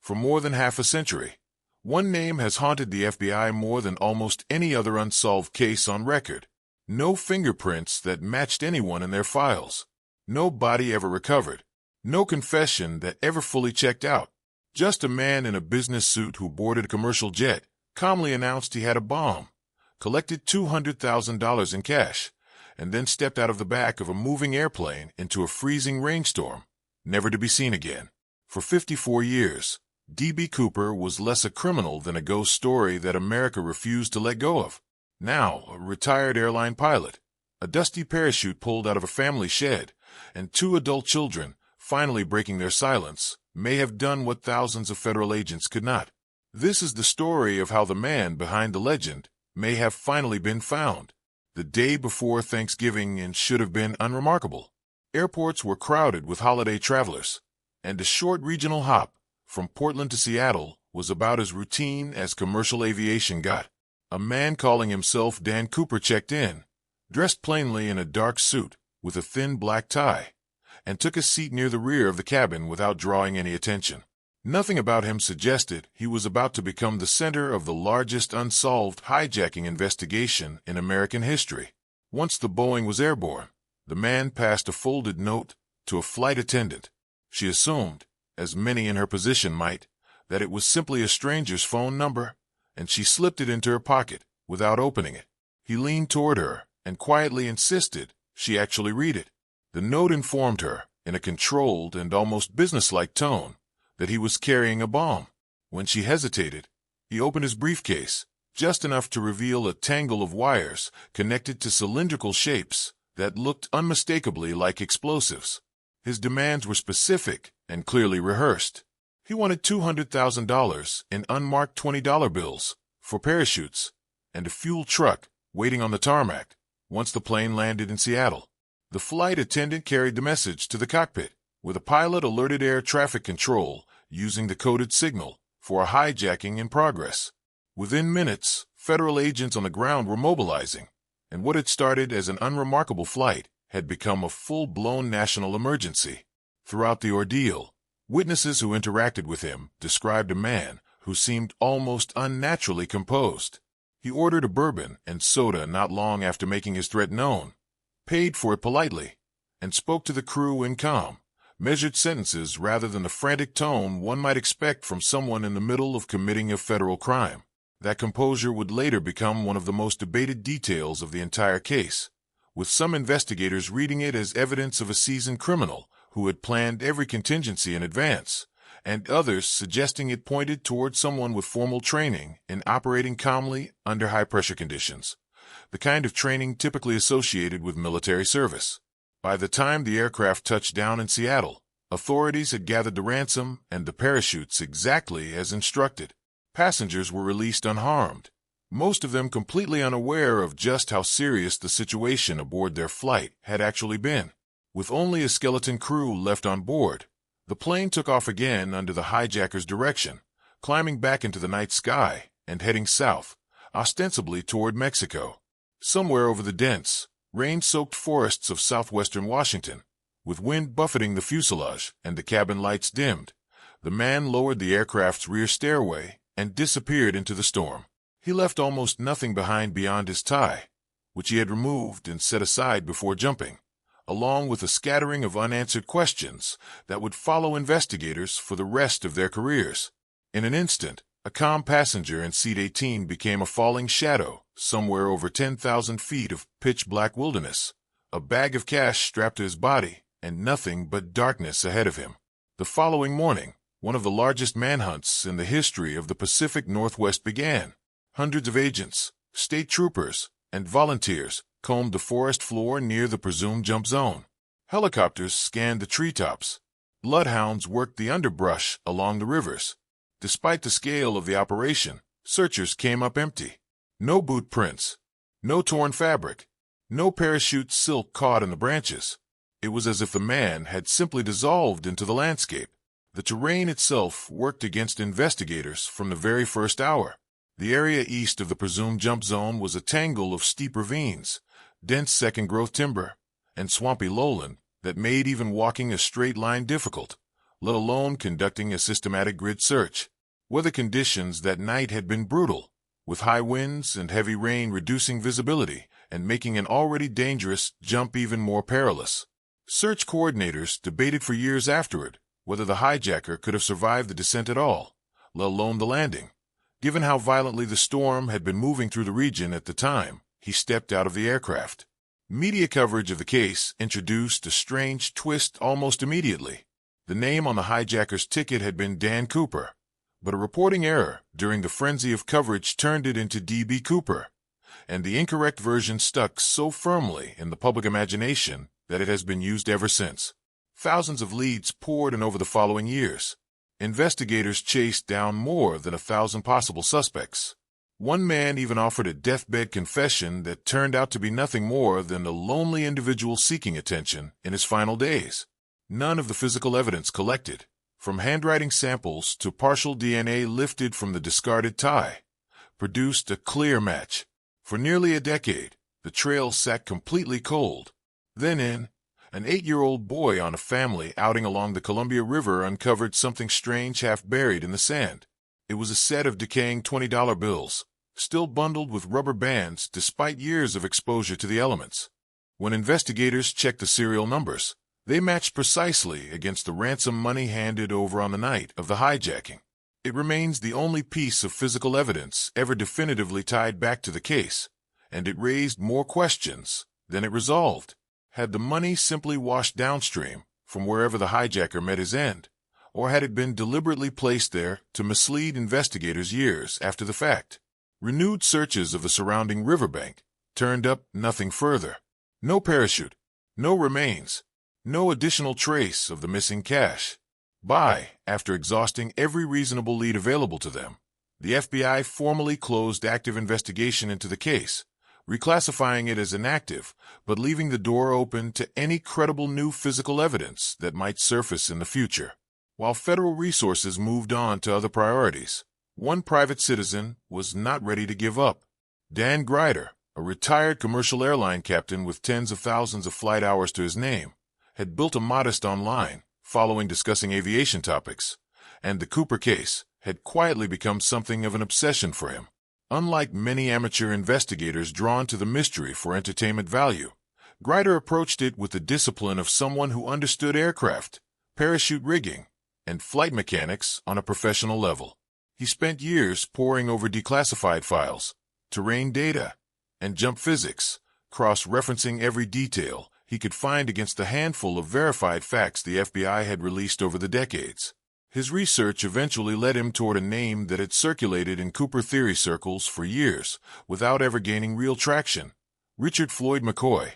for more than half a century. One name has haunted the FBI more than almost any other unsolved case on record. No fingerprints that matched anyone in their files. No body ever recovered. No confession that ever fully checked out. Just a man in a business suit who boarded a commercial jet, calmly announced he had a bomb, collected $200,000 in cash, and then stepped out of the back of a moving airplane into a freezing rainstorm, never to be seen again. For 54 years, D.B. Cooper was less a criminal than a ghost story that America refused to let go of. Now, a retired airline pilot, a dusty parachute pulled out of a family shed, and two adult children, finally breaking their silence, may have done what thousands of federal agents could not. This is the story of how the man behind the legend may have finally been found. The day before Thanksgiving and should have been unremarkable. Airports were crowded with holiday travelers, and a short regional hop from Portland to Seattle was about as routine as commercial aviation got. A man calling himself Dan Cooper checked in, dressed plainly in a dark suit with a thin black tie, and took a seat near the rear of the cabin without drawing any attention. Nothing about him suggested he was about to become the center of the largest unsolved hijacking investigation in American history. Once the Boeing was airborne, the man passed a folded note to a flight attendant. She assumed, as many in her position might, that it was simply a stranger's phone number, and she slipped it into her pocket without opening it. He leaned toward her and quietly insisted she actually read it. The note informed her, in a controlled and almost businesslike tone, that he was carrying a bomb. When she hesitated, he opened his briefcase, just enough to reveal a tangle of wires connected to cylindrical shapes that looked unmistakably like explosives. His demands were specific and clearly rehearsed. He wanted $200,000 in unmarked $20 bills for parachutes and a fuel truck waiting on the tarmac once the plane landed in Seattle. The flight attendant carried the message to the cockpit, where the pilot alerted air traffic control using the coded signal for a hijacking in progress. Within minutes, federal agents on the ground were mobilizing, and what had started as an unremarkable flight had become a full-blown national emergency. Throughout the ordeal, witnesses who interacted with him described a man who seemed almost unnaturally composed. He ordered a bourbon and soda not long after making his threat known, paid for it politely, and spoke to the crew in calm, measured sentences rather than the frantic tone one might expect from someone in the middle of committing a federal crime. That composure would later become one of the most debated details of the entire case, with some investigators reading it as evidence of a seasoned criminal who had planned every contingency in advance, and others suggesting it pointed toward someone with formal training in operating calmly under high-pressure conditions, the kind of training typically associated with military service. By the time the aircraft touched down in Seattle, authorities had gathered the ransom and the parachutes exactly as instructed. Passengers were released unharmed, most of them completely unaware of just how serious the situation aboard their flight had actually been. With only a skeleton crew left on board, the plane took off again under the hijacker's direction, climbing back into the night sky and heading south, ostensibly toward Mexico. Somewhere over the dense, rain-soaked forests of southwestern Washington, with wind buffeting the fuselage and the cabin lights dimmed, the man lowered the aircraft's rear stairway and disappeared into the storm. He left almost nothing behind beyond his tie, which he had removed and set aside before jumping, along with a scattering of unanswered questions that would follow investigators for the rest of their careers. In an instant, a calm passenger in seat 18 became a falling shadow somewhere over 10,000 feet of pitch-black wilderness, a bag of cash strapped to his body, and nothing but darkness ahead of him. The following morning, one of the largest manhunts in the history of the Pacific Northwest began. Hundreds of agents, state troopers, and volunteers combed the forest floor near the presumed jump zone. Helicopters scanned the treetops. Bloodhounds worked the underbrush along the rivers. Despite the scale of the operation, searchers came up empty. No boot prints, no torn fabric, no parachute silk caught in the branches. It was as if the man had simply dissolved into the landscape. The terrain itself worked against investigators from the very first hour. The area east of the presumed jump zone was a tangle of steep ravines, dense second-growth timber, and swampy lowland that made even walking a straight line difficult, let alone conducting a systematic grid search. Weather conditions that night had been brutal, with high winds and heavy rain reducing visibility and making an already dangerous jump even more perilous. Search coordinators debated for years afterward whether the hijacker could have survived the descent at all, let alone the landing. Given how violently the storm had been moving through the region at the time, he stepped out of the aircraft. Media coverage of the case introduced a strange twist almost immediately. The name on the hijacker's ticket had been Dan Cooper, but a reporting error during the frenzy of coverage turned it into D.B. Cooper, and the incorrect version stuck so firmly in the public imagination that it has been used ever since. Thousands of leads poured in over the following years. Investigators chased down more than 1,000 possible suspects. One man even offered a deathbed confession that turned out to be nothing more than a lonely individual seeking attention in his final days. None of the physical evidence collected, from handwriting samples to partial DNA lifted from the discarded tie, produced a clear match. For nearly a decade, the trail sat completely cold. Then an 8-year-old boy on a family outing along the Columbia River uncovered something strange half buried in the sand. It was a set of decaying $20 bills, still bundled with rubber bands despite years of exposure to the elements. When investigators checked the serial numbers, they matched precisely against the ransom money handed over on the night of the hijacking. It remains the only piece of physical evidence ever definitively tied back to the case, and it raised more questions than it resolved. Had the money simply washed downstream from wherever the hijacker met his end, or had it been deliberately placed there to mislead investigators years after the fact? Renewed searches of the surrounding riverbank turned up nothing further. No parachute, no remains, no additional trace of the missing cash. After exhausting every reasonable lead available to them, the FBI formally closed active investigation into the case, reclassifying it as inactive, but leaving the door open to any credible new physical evidence that might surface in the future. While federal resources moved on to other priorities, one private citizen was not ready to give up. Dan Grider, a retired commercial airline captain with tens of thousands of flight hours to his name, had built a modest online following discussing aviation topics, and the Cooper case had quietly become something of an obsession for him. Unlike many amateur investigators drawn to the mystery for entertainment value, Grider approached it with the discipline of someone who understood aircraft, parachute rigging, and flight mechanics on a professional level. He spent years poring over declassified files, terrain data, and jump physics, cross-referencing every detail he could find against the handful of verified facts the FBI had released over the decades. His research eventually led him toward a name that had circulated in Cooper theory circles for years without ever gaining real traction: Richard Floyd McCoy,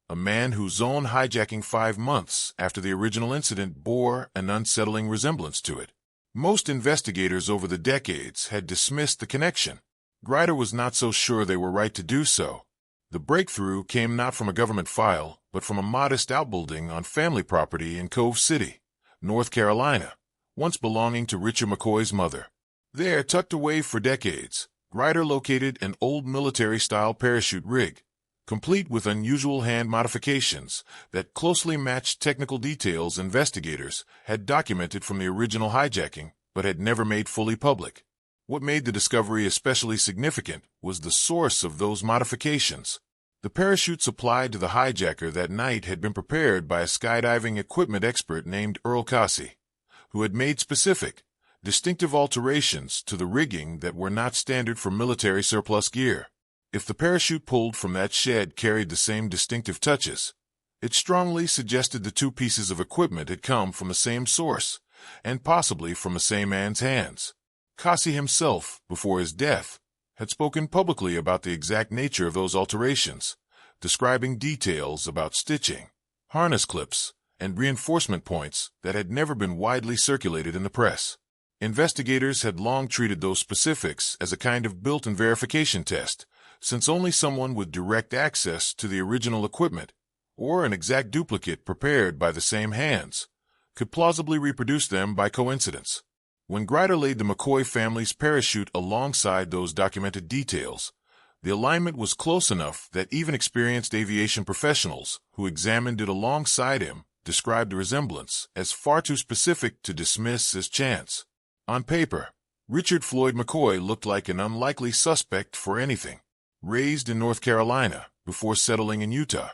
a man whose own hijacking 5 months after the original incident bore an unsettling resemblance to it. Most investigators over the decades had dismissed the connection. Grider was not so sure they were right to do so. The breakthrough came not from a government file, but from a modest outbuilding on family property in Cove City, North Carolina, once belonging to Richard McCoy's mother. There, tucked away for decades, Grider located an old military-style parachute rig, complete with unusual hand modifications that closely matched technical details investigators had documented from the original hijacking but had never made fully public. What made the discovery especially significant was the source of those modifications. The parachute supplied to the hijacker that night had been prepared by a skydiving equipment expert named Earl Casey, who had made specific, distinctive alterations to the rigging that were not standard for military surplus gear. If the parachute pulled from that shed carried the same distinctive touches, it strongly suggested the two pieces of equipment had come from the same source, and possibly from the same man's hands. Casey himself, before his death, had spoken publicly about the exact nature of those alterations, describing details about stitching, harness clips, and reinforcement points that had never been widely circulated in the press. Investigators had long treated those specifics as a kind of built-in verification test, since only someone with direct access to the original equipment, or an exact duplicate prepared by the same hands, could plausibly reproduce them by coincidence. When Grider laid the McCoy family's parachute alongside those documented details, the alignment was close enough that even experienced aviation professionals who examined it alongside him described the resemblance as far too specific to dismiss as chance. On paper, Richard Floyd McCoy looked like an unlikely suspect for anything. Raised in North Carolina before settling in Utah,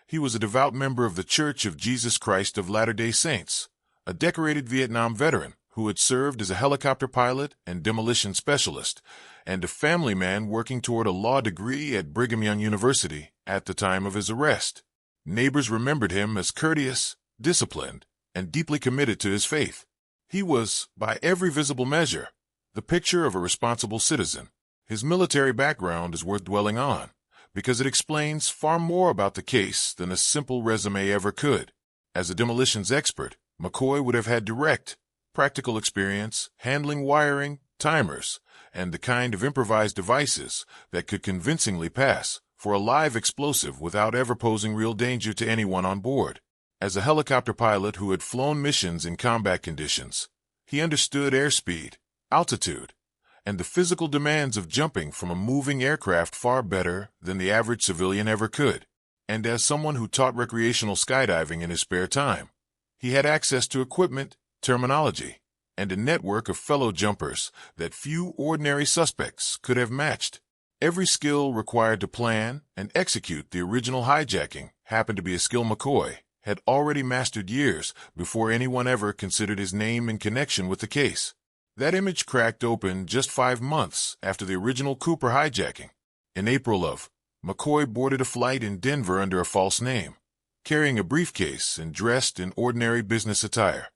he was a devout member of the Church of Jesus Christ of Latter-day Saints, a decorated Vietnam veteran who had served as a helicopter pilot and demolition specialist, and a family man working toward a law degree at Brigham Young University at the time of his arrest. Neighbors remembered him as courteous, disciplined, and deeply committed to his faith. He was, by every visible measure, the picture of a responsible citizen. His military background is worth dwelling on, because it explains far more about the case than a simple resume ever could. As a demolitions expert, McCoy would have had direct, practical experience handling wiring, timers, and the kind of improvised devices that could convincingly pass for a live explosive without ever posing real danger to anyone on board. As a helicopter pilot who had flown missions in combat conditions, he understood airspeed, altitude, and the physical demands of jumping from a moving aircraft far better than the average civilian ever could. And as someone who taught recreational skydiving in his spare time, he had access to equipment, terminology, and a network of fellow jumpers that few ordinary suspects could have matched. Every skill required to plan and execute the original hijacking happened to be a skill McCoy had already mastered years before anyone ever considered his name in connection with the case. That image cracked open just 5 months after the original Cooper hijacking. In April McCoy boarded a flight in Denver under a false name, carrying a briefcase and dressed in ordinary business attire.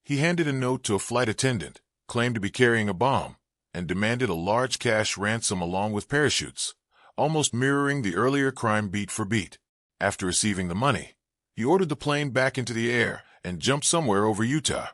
He handed a note to a flight attendant, claimed to be carrying a bomb, and demanded a large cash ransom along with parachutes, almost mirroring the earlier crime beat for beat. After receiving the money, he ordered the plane back into the air and jumped somewhere over Utah,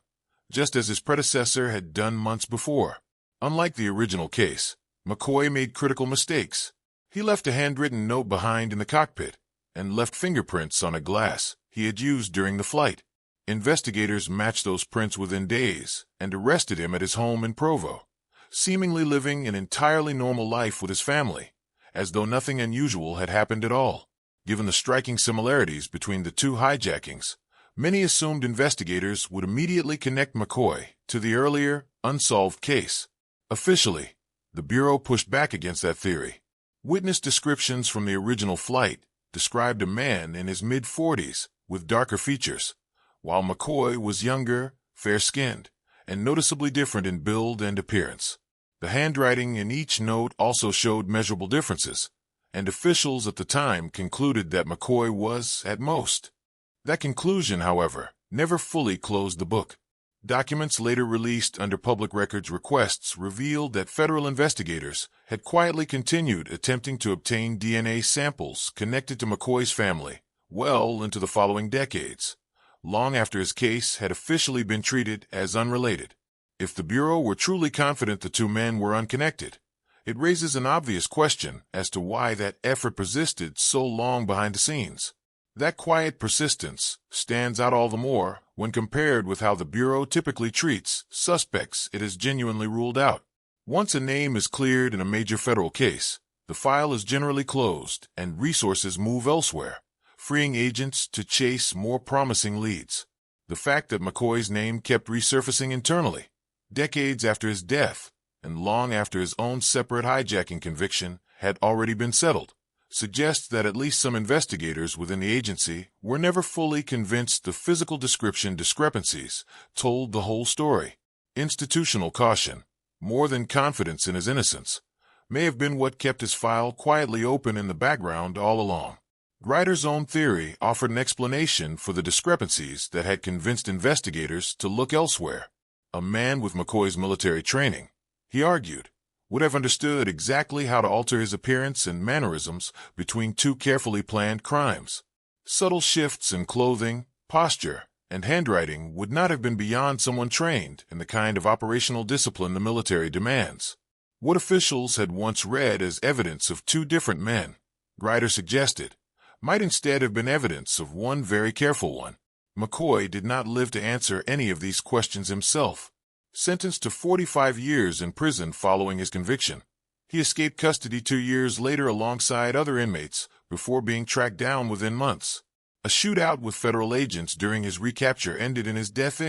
just as his predecessor had done months before. Unlike the original case, McCoy made critical mistakes. He left a handwritten note behind in the cockpit and left fingerprints on a glass he had used during the flight. Investigators matched those prints within days and arrested him at his home in Provo, seemingly living an entirely normal life with his family, as though nothing unusual had happened at all. Given the striking similarities between the two hijackings, many assumed investigators would immediately connect McCoy to the earlier, unsolved case. Officially, the Bureau pushed back against that theory. Witness descriptions from the original flight described a man in his mid-40s with darker features, while McCoy was younger, fair-skinned, and noticeably different in build and appearance. The handwriting in each note also showed measurable differences, and officials at the time concluded that McCoy was, at most. That conclusion, however, never fully closed the book. Documents later released under public records requests revealed that federal investigators had quietly continued attempting to obtain DNA samples connected to McCoy's family well into the following decades, long after his case had officially been treated as unrelated. If the Bureau were truly confident the two men were unconnected, it raises an obvious question as to why that effort persisted so long behind the scenes. That quiet persistence stands out all the more when compared with how the Bureau typically treats suspects it has genuinely ruled out. Once a name is cleared in a major federal case, the file is generally closed and resources move elsewhere, freeing agents to chase more promising leads. The fact that McCoy's name kept resurfacing internally, decades after his death and long after his own separate hijacking conviction had already been settled, suggests that at least some investigators within the agency were never fully convinced the physical description discrepancies told the whole story. Institutional caution, more than confidence in his innocence, may have been what kept his file quietly open in the background all along. Ryder's own theory offered an explanation for the discrepancies that had convinced investigators to look elsewhere. A man with McCoy's military training, he argued, would have understood exactly how to alter his appearance and mannerisms between two carefully planned crimes. Subtle shifts in clothing, posture, and handwriting would not have been beyond someone trained in the kind of operational discipline the military demands. What officials had once read as evidence of two different men, Ryder suggested, might instead have been evidence of one very careful one. McCoy did not live to answer any of these questions himself. Sentenced to 45 years in prison following his conviction, he escaped custody 2 years later alongside other inmates before being tracked down within months. A shootout with federal agents during his recapture ended in his death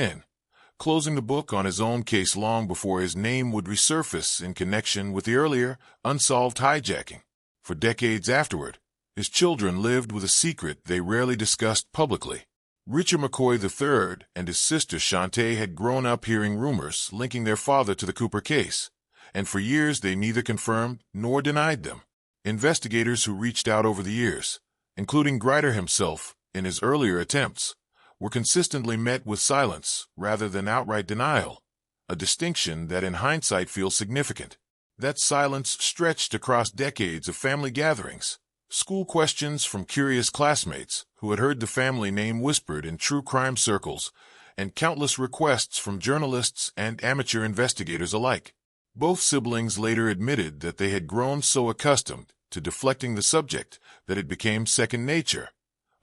closing the book on his own case long before his name would resurface in connection with the earlier, unsolved hijacking. For decades afterward, his children lived with a secret they rarely discussed publicly. Richard McCoy III and his sister Shantae had grown up hearing rumors linking their father to the Cooper case, and for years they neither confirmed nor denied them. Investigators who reached out over the years, including Grider himself in his earlier attempts, were consistently met with silence rather than outright denial, a distinction that in hindsight feels significant. That silence stretched across decades of family gatherings, school questions from curious classmates who had heard the family name whispered in true crime circles, and countless requests from journalists and amateur investigators alike. Both siblings later admitted that they had grown so accustomed to deflecting the subject that it became second nature,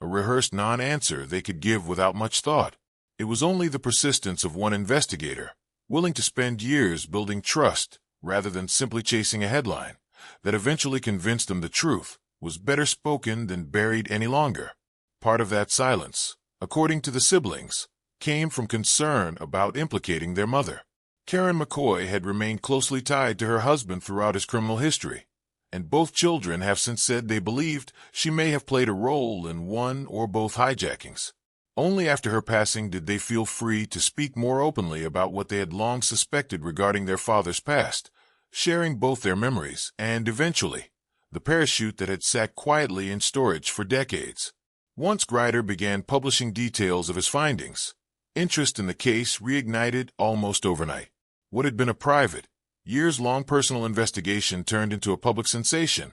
a rehearsed non-answer they could give without much thought. It was only the persistence of one investigator, willing to spend years building trust rather than simply chasing a headline, that eventually convinced them the truth was better spoken than buried any longer. Part of that silence, according to the siblings, came from concern about implicating their mother. Karen McCoy had remained closely tied to her husband throughout his criminal history, and both children have since said they believed she may have played a role in one or both hijackings. Only after her passing did they feel free to speak more openly about what they had long suspected regarding their father's past, sharing both their memories and, eventually, the parachute that had sat quietly in storage for decades. Once Grider began publishing details of his findings, interest in the case reignited almost overnight. What had been a private, years-long personal investigation turned into a public sensation,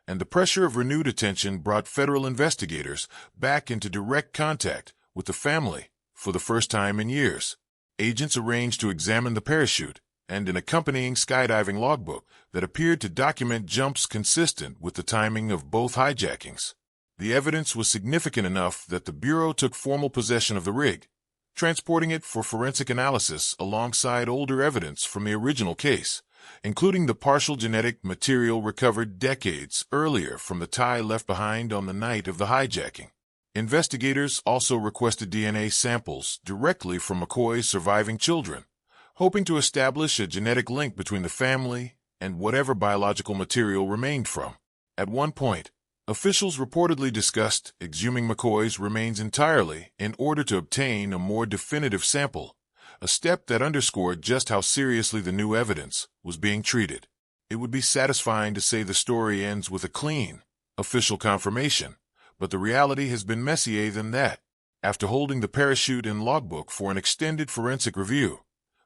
and the pressure of renewed attention brought federal investigators back into direct contact with the family for the first time in years. Agents arranged to examine the parachute and an accompanying skydiving logbook that appeared to document jumps consistent with the timing of both hijackings. The evidence was significant enough that the Bureau took formal possession of the rig, transporting it for forensic analysis alongside older evidence from the original case, including the partial genetic material recovered decades earlier from the tie left behind on the night of the hijacking. Investigators also requested DNA samples directly from McCoy's surviving children, hoping to establish a genetic link between the family and whatever biological material remained from. At one point, officials reportedly discussed exhuming McCoy's remains entirely in order to obtain a more definitive sample, a step that underscored just how seriously the new evidence was being treated. It would be satisfying to say the story ends with a clean, official confirmation, but the reality has been messier than that. After holding the parachute and logbook for an extended forensic review,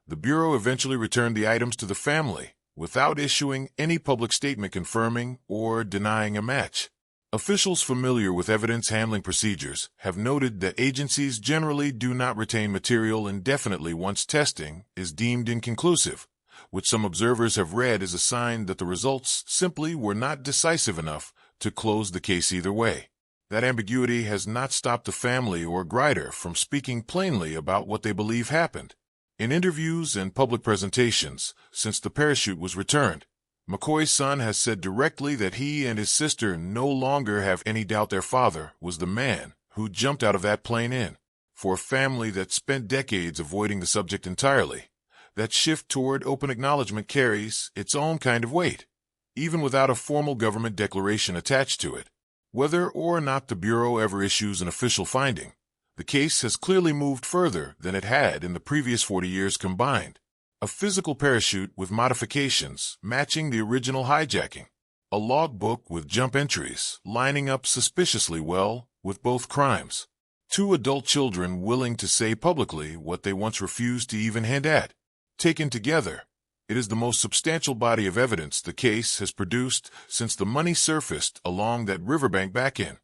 the Bureau eventually returned the items to the family without issuing any public statement confirming or denying a match. Officials familiar with evidence handling procedures have noted that agencies generally do not retain material indefinitely once testing is deemed inconclusive, which some observers have read as a sign that the results simply were not decisive enough to close the case either way. That ambiguity has not stopped the family or Grider from speaking plainly about what they believe happened. In interviews and public presentations, since the parachute was returned, McCoy's son has said directly that he and his sister no longer have any doubt their father was the man who jumped out of that plane. For a family that spent decades avoiding the subject entirely, that shift toward open acknowledgement carries its own kind of weight, even without a formal government declaration attached to it. Whether or not the Bureau ever issues an official finding, the case has clearly moved further than it had in the previous 40 years combined. A physical parachute with modifications matching the original hijacking. A logbook with jump entries lining up suspiciously well with both crimes. 2 adult children willing to say publicly what they once refused to even hint at. Taken together, it is the most substantial body of evidence the case has produced since the money surfaced along that riverbank back in